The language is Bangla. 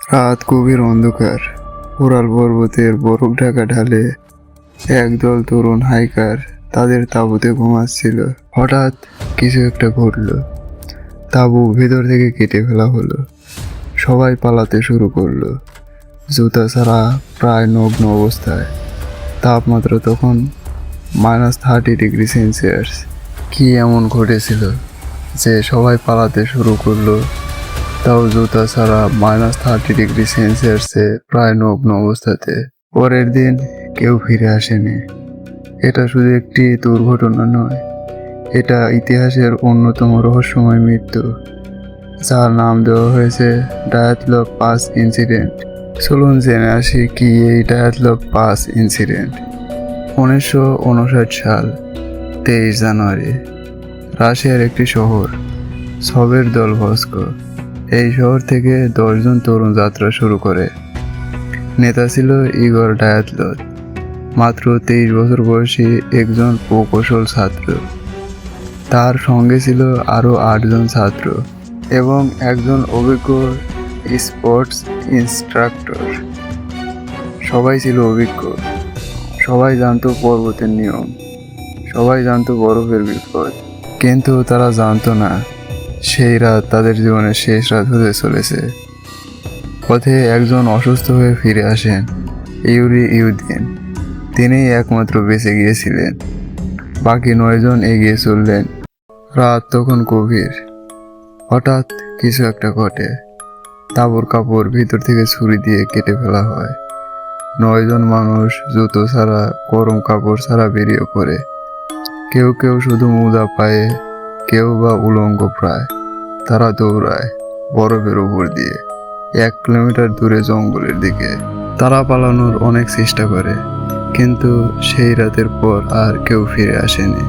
রাত গভীর অন্ধকার। উরাল পর্বতের বরফ ঢাকা ঢালে একদল তরুণ হাইকার তাদের তাঁবুতে ঘুমাচ্ছিল। হঠাৎ কিছু একটা ঘটল। তাঁবু ভেতর থেকে কেটে ফেলা হলো। সবাই পালাতে শুরু করলো, জুতা ছাড়া, প্রায় নগ্ন অবস্থায়। তাপমাত্রা তখন -30°C। কি এমন ঘটেছিল যে সবাই পালাতে শুরু করলো, তাও জুতা ছাড়া -30°C প্রায় নগ্ন অবস্থাতে? পরের দিন কেউ ফিরে আসেনি। এটা শুধু একটি দুর্ঘটনা নয়, এটা ইতিহাসের অন্যতম রহস্যময় মৃত্যু, যার নাম দেওয়া হয়েছে ডায়াথলগ পাস ইনসিডেন্ট। চলুন জেনে আসি কি এই ডায়াথলগ পাস ইনসিডেন্ট। 1959 সাল 23 জানুয়ারি, রাশিয়ার একটি শহর সভেরদলভস্ক। এই শহর থেকে 10 জন তরুণ যাত্রা শুরু করে। নেতা ছিল ইগর ডায়াথলভ, মাত্র 23 বছর বয়সী একজন প্রকৌশল ছাত্র। তার সঙ্গে ছিল আরও 8 জন ছাত্র এবং একজন অভিজ্ঞ স্পোর্টস ইনস্ট্রাক্টর। সবাই ছিল অভিজ্ঞ, সবাই জানতো পর্বতের নিয়ম, সবাই জানতো বরফের বিপদ, কিন্তু তারা জানতো না সেই রাত তাদের জীবনের শেষ রাত হতে চলেছে। পথে একজন অসুস্থ হয়ে ফিরে আসেন, ইউরি ইউদিন। তিনিই একমাত্র বেঁচে গিয়েছিলেন। বাকি 9 জন এগিয়ে চললেন। রাত তখন গভীর। হঠাৎ কিছু একটা ঘটে। তাঁবুর কাপড় ভিতর থেকে ছুরি দিয়ে কেটে ফেলা হয়। 9 জন মানুষ জুতো ছাড়া, গরম কাপড় ছাড়া বেরিয়ে পড়ে। কেউ কেউ শুধু মোজা পায়ে, কেউ বা উলঙ্গ প্রায়। তারা দৌড়ায় বরফের উপর দিয়ে 1 কিলোমিটার দূরে জঙ্গলের দিকে। তারা পালানোর অনেক চেষ্টা করে, কিন্তু সেই রাতের পর আর কেউ ফিরে আসেনি।